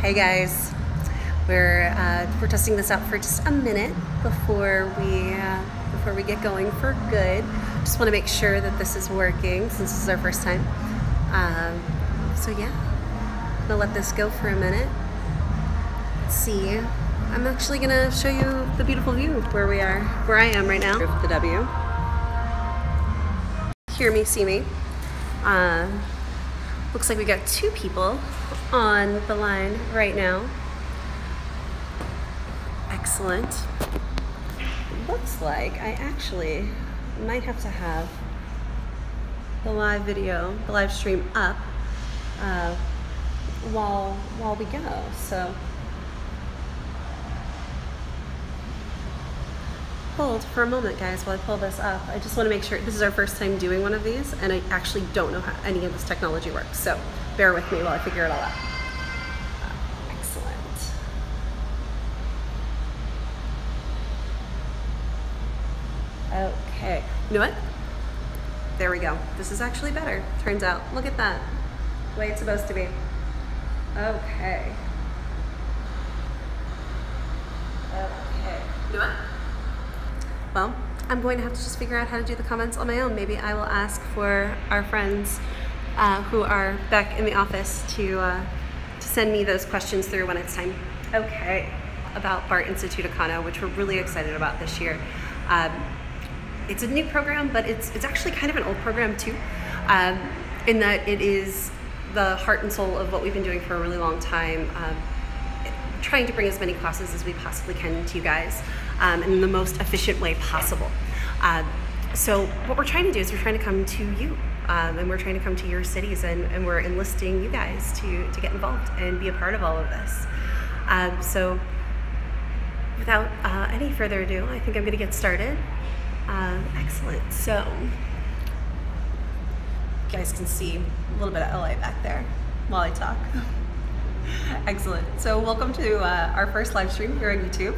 Hey guys, we're testing this out for just a minute before we get going for good. Just want to make sure that this is working since this is our first time. So yeah, I'm gonna let this go for a minute. Let's see. I'm actually gonna show you the beautiful view where I am right now. The W. Hear me, see me. Looks like we got two people on the line right now. Excellent. Looks like I actually might have to have the live video, the live stream up while we go. So hold for a moment, guys, while I pull this up. I just want to make sure this is our first time doing one of these, and I actually don't know how any of this technology works. So bear with me while I figure it all out. Excellent. Okay. You know what? There we go. This is actually better, turns out. Look at that. The way it's supposed to be. Okay. Okay. You know what? Well, I'm going to have to just figure out how to do the comments on my own. Maybe I will ask for our friends who are back in the office to send me those questions through when it's time. Okay, about BART Institute Econo, which we're really excited about this year. It's a new program, but it's actually kind of an old program too, in that it is the heart and soul of what we've been doing for a really long time, trying to bring as many classes as we possibly can to you guys in the most efficient way possible. So what we're trying to do is we're trying to come to you, and we're trying to come to your cities, and we're enlisting you guys to get involved and be a part of all of this. So without any further ado, I think I'm gonna get started. Excellent. So you guys can see a little bit of LA back there while I talk. Excellent. So welcome to our first live stream here on YouTube.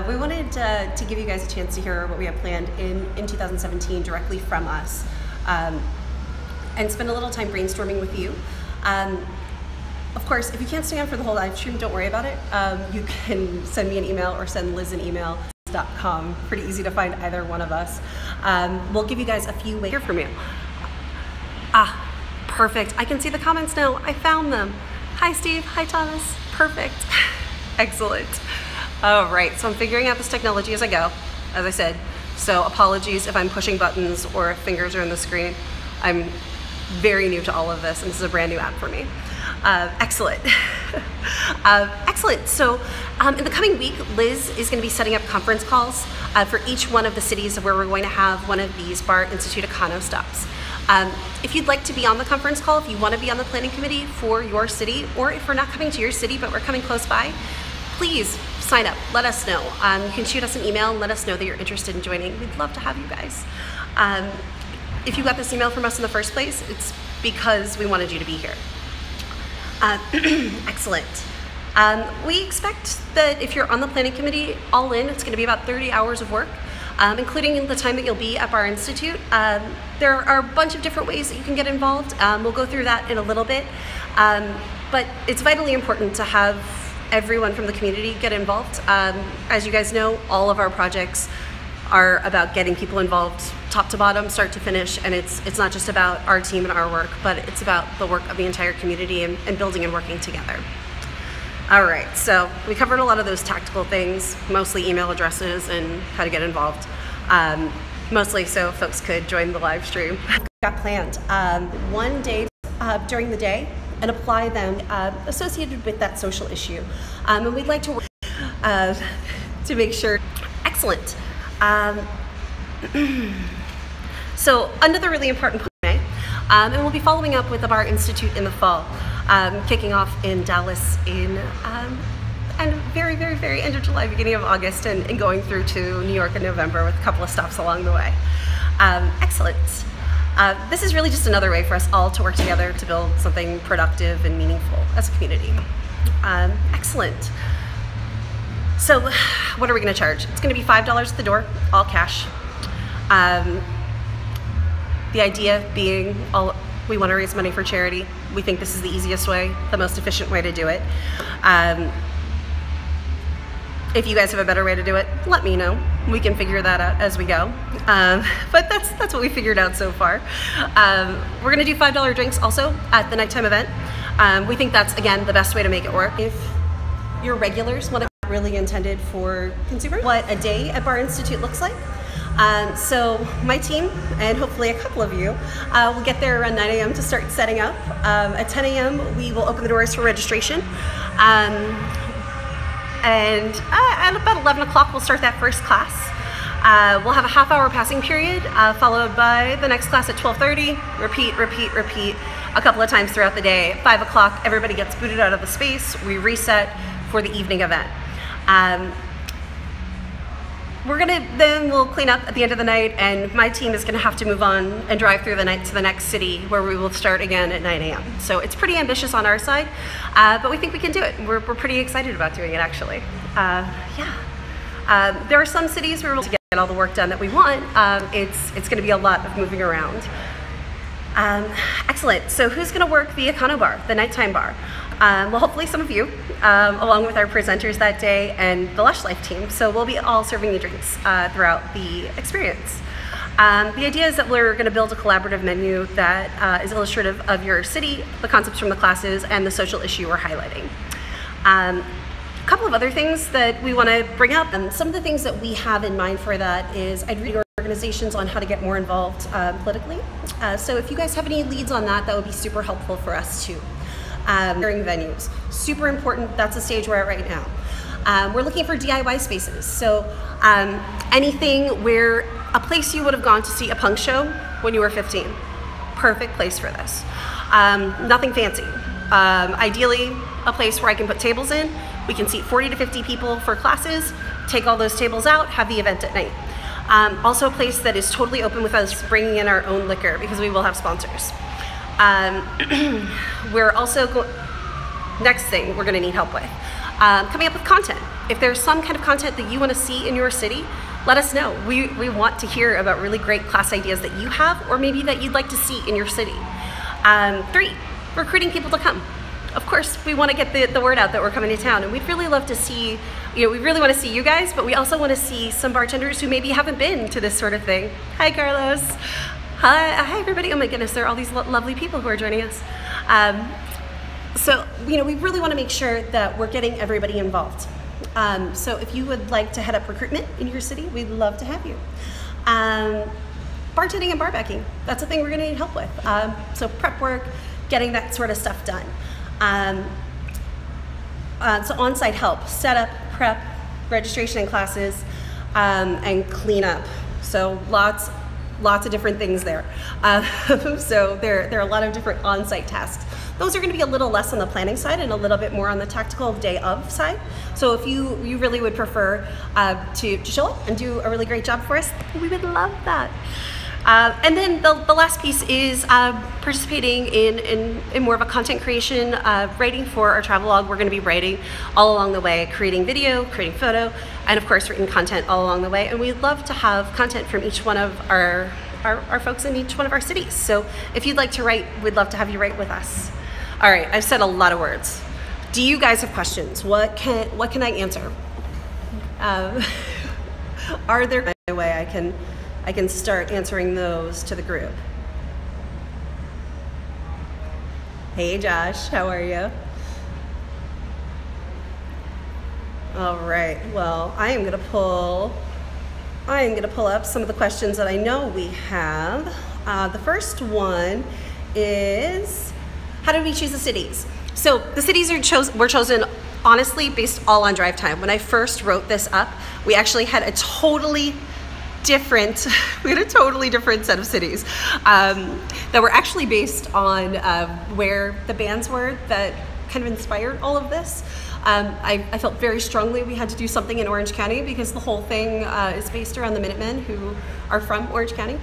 We wanted to give you guys a chance to hear what we have planned in 2017 directly from us, and spend a little time brainstorming with you. Of course, if you can't stay on for the whole live stream, don't worry about it. You can send me an email or send Liz an email. .com. Pretty easy to find either one of us. We'll give you guys a few ways to hear from you. Perfect. I can see the comments now. I found them. Hi, Steve. Hi, Thomas. Perfect. Excellent. All right, so I'm figuring out this technology as I go, as I said. So apologies if I'm pushing buttons or if fingers are on the screen. I'm very new to all of this, and this is a brand new app for me. Excellent. Excellent. So in the coming week, Liz is going to be setting up conference calls for each one of the cities where we're going to have one of these BART Institute Econo stops. If you'd like to be on the conference call, if you want to be on the planning committee for your city, or if we're not coming to your city but we're coming close by, please sign up. Let us know. You can shoot us an email and let us know that you're interested in joining. We'd love to have you guys. If you got this email from us in the first place, it's because we wanted you to be here. Excellent. We expect that if you're on the planning committee, all in, it's going to be about 30 hours of work, including the time that you'll be at BART Institute. There are a bunch of different ways that you can get involved. We'll go through that in a little bit, but it's vitally important to have everyone from the community get involved. As you guys know, all of our projects are about getting people involved top to bottom, start to finish, and it's not just about our team and our work, but it's about the work of the entire community and building and working together. All right, so we covered a lot of those tactical things, mostly email addresses and how to get involved, mostly so folks could join the live stream. Got planned one day during the day and apply them associated with that social issue, and we'd like to work to make sure. Excellent. So another really important point, and we'll be following up with the BART Institute in the fall, kicking off in Dallas in and very end of July, beginning of August, and going through to New York in November with a couple of stops along the way. Excellent. This is really just another way for us all to work together to build something productive and meaningful as a community. Excellent. So what are we going to charge? It's going to be $5 at the door, all cash. The idea being we want to raise money for charity. We think this is the easiest way, the most efficient way to do it. If you guys have a better way to do it, let me know. We can figure that out as we go. But that's what we figured out so far. We're gonna do $5 drinks also at the nighttime event. We think that's, again, the best way to make it work. If you're regulars, what it's really intended for consumers, what a day at Bar Institute looks like. So my team, and hopefully a couple of you, will get there around 9 a.m. to start setting up. At 10 a.m. we will open the doors for registration. And at about 11 o'clock we'll start that first class. We'll have a half-hour passing period, followed by the next class at 12:30. Repeat a couple of times throughout the day. At 5 o'clock everybody gets booted out of the space. We reset for the evening event. We'll clean up at the end of the night, and my team is gonna have to move on and drive through the night to the next city, where we will start again at 9 a.m. So it's pretty ambitious on our side, but we think we can do it. We're pretty excited about doing it, actually. There are some cities where we'll get all the work done that we want. It's gonna be a lot of moving around. Excellent, so who's gonna work the Econo bar, the nighttime bar? Well, hopefully some of you, along with our presenters that day and the Lush Life team. So we'll be all serving the drinks throughout the experience. The idea is that we're going to build a collaborative menu that is illustrative of your city, the concepts from the classes, and the social issue we're highlighting. A couple of other things that we want to bring up, and some of the things that we have in mind for that is I'd read organizations on how to get more involved politically. So if you guys have any leads on that, that would be super helpful for us too. Sharing venues, super important. That's the stage we're at right now. We're looking for DIY spaces. So anything where a place you would have gone to see a punk show when you were 15, perfect place for this. Nothing fancy. Ideally, a place where I can put tables in. We can seat 40 to 50 people for classes, take all those tables out, have the event at night. Also a place that is totally open with us bringing in our own liquor, because we will have sponsors. We're also, next thing we're gonna need help with, coming up with content. If there's some kind of content that you wanna see in your city, let us know. We want to hear about really great class ideas that you have, or maybe that you'd like to see in your city. 3, recruiting people to come. Of course, we wanna get the word out that we're coming to town, and we'd really love to see, we really wanna see you guys, but we also wanna see some bartenders who maybe haven't been to this sort of thing. Hi, Carlos. Hi everybody, oh my goodness, there are all these lovely people who are joining us. So, we really want to make sure that we're getting everybody involved. So if you would like to head up recruitment in your city, we'd love to have you. Bartending and barbacking, that's a thing we're going to need help with. So prep work, getting that sort of stuff done. So on-site help, setup, prep, registration in classes, and cleanup. So lots of different things there. So there are a lot of different on-site tasks. Those are going to be a little less on the planning side and a little bit more on the tactical day of side. So if you really would prefer to show up and do a really great job for us, we would love that. And then the last piece is participating in more of a content creation, writing for our travelogue. We're going to be writing all along the way, creating video, creating photo, and of course written content all along the way. And we'd love to have content from each one of our folks in each one of our cities. So if you'd like to write, we'd love to have you write with us. All right, I've said a lot of words. Do you guys have questions? What can I answer? Are there a way I can start answering those to the group? Hey Josh, how are you? All right, well, I am gonna pull up some of the questions that I know we have. The first one is, how did we choose the cities? So the cities were chosen honestly based all on drive time. When I first wrote this up, we actually had a totally different set of cities that were actually based on where the bands were that kind of inspired all of this. I felt very strongly we had to do something in Orange County because the whole thing is based around the Minutemen, who are from Orange County.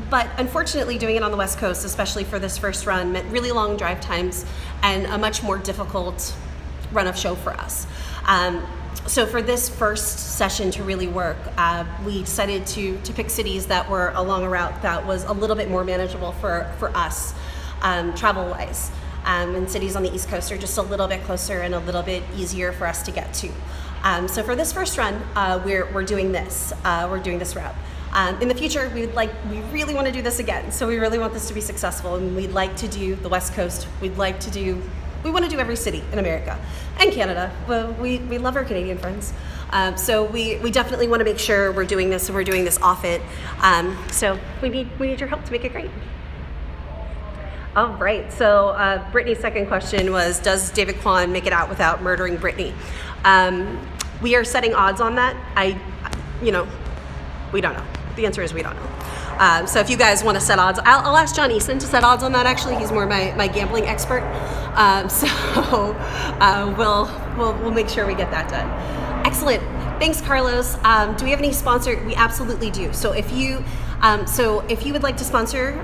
But unfortunately, doing it on the West Coast, especially for this first run, meant really long drive times and a much more difficult run of show for us. So for this first session to really work, we decided to pick cities that were along a route that was a little bit more manageable for us. travel-wise. And cities on the East Coast are just a little bit closer and a little bit easier for us to get to. So for this first run, we're doing this. We're doing this route. In the future, we really want to do this again. So we really want this to be successful, and we'd like to do the West Coast. We want to do every city in America and Canada. Well, we love our Canadian friends. So we definitely want to make sure we're doing this, and we're doing this often. So we need your help to make it great. All right, so Brittany's second question was, does David Kwan make it out without murdering Brittany? We are setting odds on that. We don't know. The answer is we don't know. So if you guys want to set odds, I'll ask John Easton to set odds on that. Actually, he's more my gambling expert. We'll make sure we get that done. Excellent. Thanks, Carlos. Do we have any sponsor? We absolutely do. So if you would like to sponsor,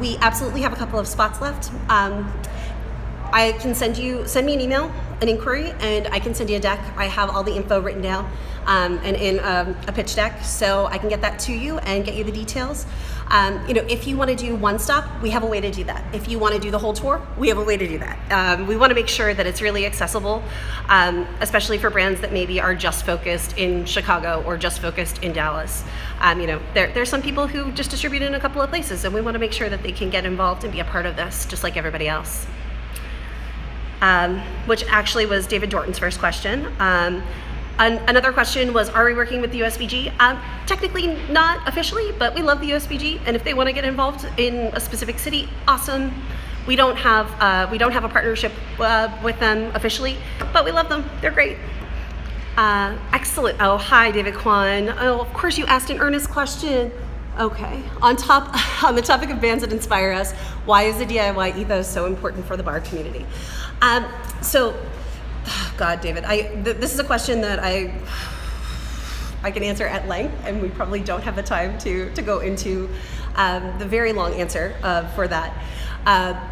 we absolutely have a couple of spots left. I can send me an email, an inquiry, and I can send you a deck. I have all the info written down and in a pitch deck, so I can get that to you and get you the details. If you want to do one stop, we have a way to do that. If you want to do the whole tour, we have a way to do that. We want to make sure that it's really accessible, especially for brands that maybe are just focused in Chicago or just focused in Dallas. There's some people who just distribute in a couple of places, and we want to make sure that they can get involved and be a part of this, just like everybody else. Which actually was David Dorton's first question. Another question was, are we working with the USBG? Technically not officially, but we love the USBG, and if they want to get involved in a specific city, awesome. We don't have a partnership with them officially, but we love them. They're great. Excellent. Oh, hi, David Kwan. Oh, of course you asked an earnest question. Okay. On the topic of bands that inspire us, why is the DIY ethos so important for the bar community? God, David, this is a question that I can answer at length, and we probably don't have the time to go into the very long answer for that.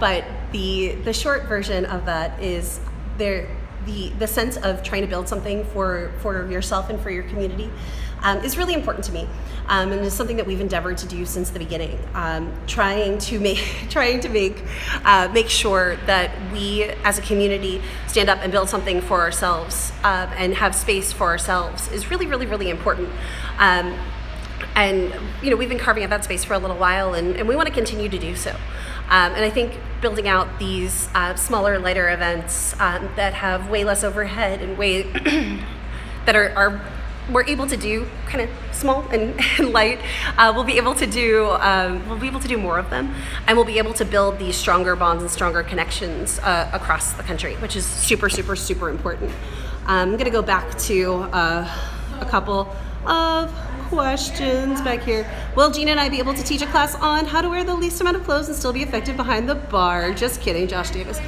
But the short version of that is the sense of trying to build something for yourself and for your community is really important to me, and it's something that we've endeavored to do since the beginning. Trying to make sure that we as a community stand up and build something for ourselves and have space for ourselves is really, really, really important. And we've been carving out that space for a little while, and we want to continue to do so. And I think building out these smaller, lighter events that have way less overhead and way that we're able to do kind of small and light. We'll be able to do more of them, and we'll be able to build these stronger bonds and stronger connections across the country, which is super, super, super important. I'm gonna go back to a couple of questions back here. Will Gina and I be able to teach a class on how to wear the least amount of clothes and still be effective behind the bar? Just kidding, Josh Davis.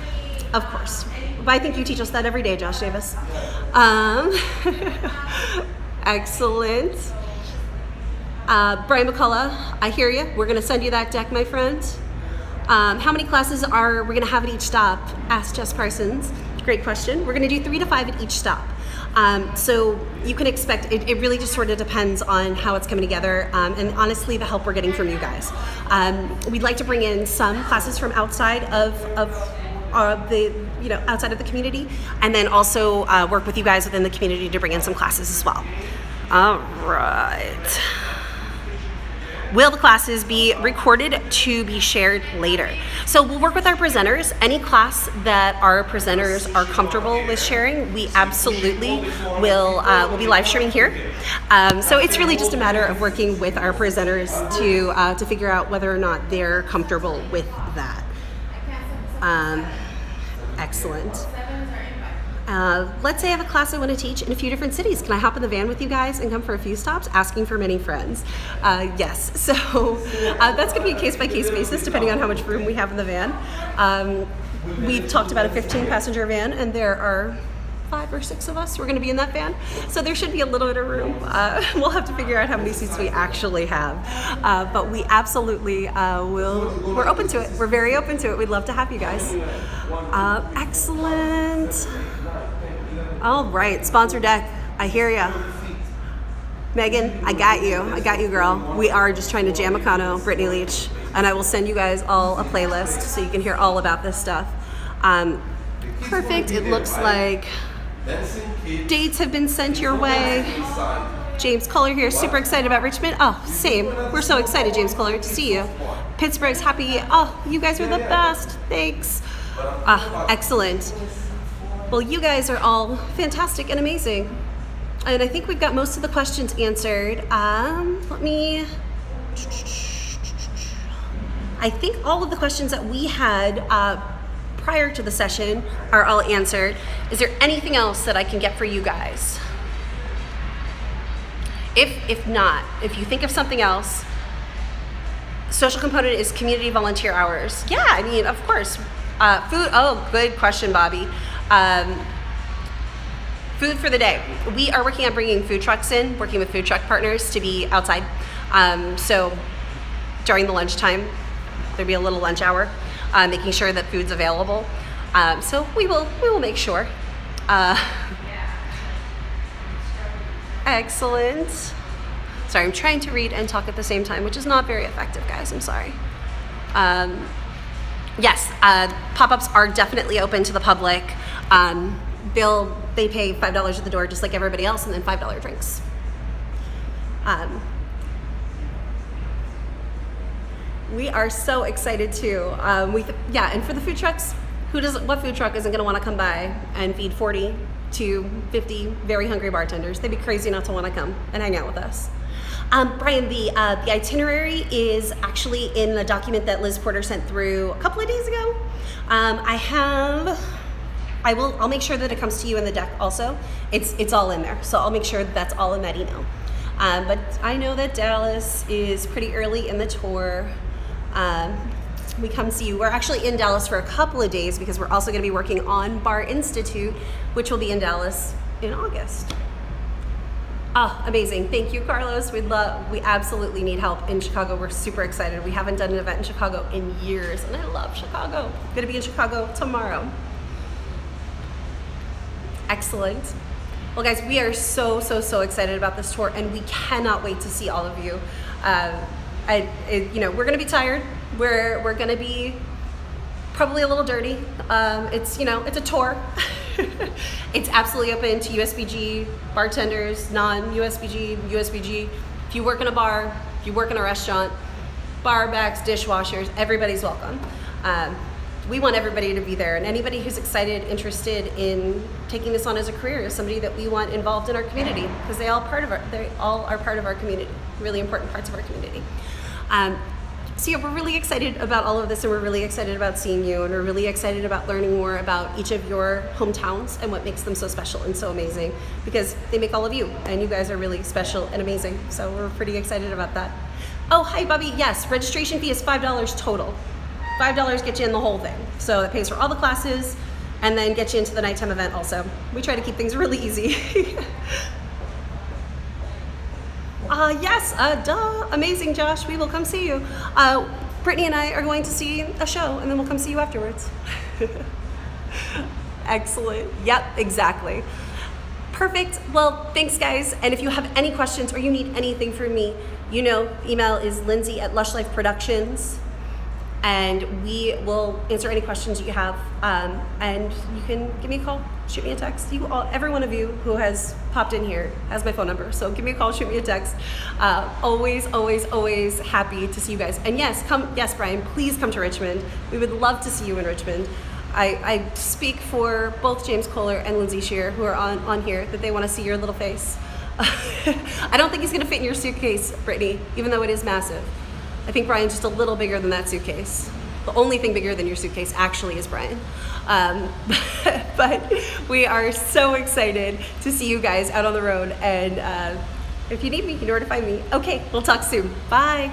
Of course. But I think you teach us that every day, Josh Davis. Excellent. Brian McCullough, I hear you. We're going to send you that deck, my friend. How many classes are we going to have at each stop? Asked Jess Parsons. Great question. We're going to do 3 to 5 at each stop. So you can expect, it really just sort of depends on how it's coming together, and honestly the help we're getting from you guys. We'd like to bring in some classes from outside of outside of the community, and then also work with you guys within the community to bring in some classes as well. All right. Will the classes be recorded to be shared later? So we'll work with our presenters. Any class that our presenters are comfortable with sharing, we absolutely will be live streaming here. So it's really just a matter of working with our presenters to figure out whether or not they're comfortable with that. Excellent. Let's say I have a class I want to teach in a few different cities. Can I hop in the van with you guys and come for a few stops? Asking for many friends. Yes, so that's going to be a case-by-case basis depending on how much room we have in the van. We've talked about a 15-passenger van, and there are 5 or 6 of us. We're going to be in that van, so there should be a little bit of room. We'll have to figure out how many seats we actually have, but we absolutely we're open to it. We're very open to it. We'd love to have you guys. Excellent. All right, sponsor deck. I hear ya. Megan, I got you, girl. We are just trying to jam Econo, Brittany Leach. and I will send you guys all a playlist so you can hear all about this stuff. Perfect. It looks like dates have been sent your way. James Kohler here, super excited about Richmond. Oh, same. We're so excited, James Kohler, to see you. Pittsburgh's happy. Oh, you guys are the best. Thanks. Excellent. Well, you guys are all fantastic and amazing. And I think we've got most of the questions answered. I think all of the questions that we had prior to the session are all answered. Is there anything else that I can get for you guys? If not, if you think of something else, social component is community volunteer hours. Yeah, I mean, of course. Food, oh, good question, Bobby. Food for the day. We are working on bringing food trucks in, working with food truck partners to be outside. So during the lunchtime, there'll be a little lunch hour, making sure that food's available. So we will make sure. Excellent. Sorry, I'm trying to read and talk at the same time, which is not very effective, guys. I'm sorry. Yes, pop-ups are definitely open to the public. They pay $5 at the door just like everybody else, and then $5 drinks. We are so excited too. Yeah, and for the food trucks, what food truck isn't gonna wanna come by and feed 40 to 50 very hungry bartenders? They'd be crazy not to wanna come and hang out with us. Brian, the itinerary is actually in the document that Liz Porter sent through a couple of days ago. I'll make sure that it comes to you in the deck also. It's all in there, so I'll make sure that that's all in that email. But I know that Dallas is pretty early in the tour. We come see you. We're actually in Dallas for a couple of days because we're also gonna be working on Bar Institute, which will be in Dallas in August. Oh, amazing. Thank you, Carlos. We absolutely need help in Chicago. We're super excited. We haven't done an event in Chicago in years, and I love Chicago. I'm gonna be in Chicago tomorrow. Excellent. Well, guys, we are so excited about this tour, and we cannot wait to see all of you. We're gonna be tired. We're gonna be probably a little dirty. It's a tour. It's absolutely open to USBG bartenders, non-USBG, USBG. If you work in a bar, if you work in a restaurant, bar backs, dishwashers, everybody's welcome. We want everybody to be there, and anybody who's excited, interested in taking this on as a career is somebody that we want involved in our community, because they all are part of our community, really important parts of our community. So yeah, we're really excited about all of this, and we're really excited about seeing you, and we're really excited about learning more about each of your hometowns and what makes them so special and so amazing, because they make all of you, and you guys are really special and amazing. So we're pretty excited about that. Oh, hi, Bobby. Yes, registration fee is $5 total. $5 gets you in the whole thing. So that pays for all the classes and then gets you into the nighttime event also. We try to keep things really easy. Yes, duh, amazing, Josh. We will come see you. Brittany and I are going to see a show, and then we'll come see you afterwards. Excellent. Yep, exactly. Perfect. Well, thanks, guys. And if you have any questions or you need anything from me, email is lindsay@LushLifeProductions, and we will answer any questions you have. And you can give me a call, shoot me a text. Every one of you who has popped in here has my phone number, so give me a call, shoot me a text. Always happy to see you guys. And yes, Brian, please come to Richmond. We would love to see you in Richmond. I speak for both James Kohler and Lindsay Shear, who are on here, that they want to see your little face. I don't think he's gonna fit in your suitcase, Brittany, even though it is massive. I think Brian's just a little bigger than that suitcase. The only thing bigger than your suitcase actually is Brian. But we are so excited to see you guys out on the road, and if you need me, you know where to find me. Okay, we'll talk soon. Bye.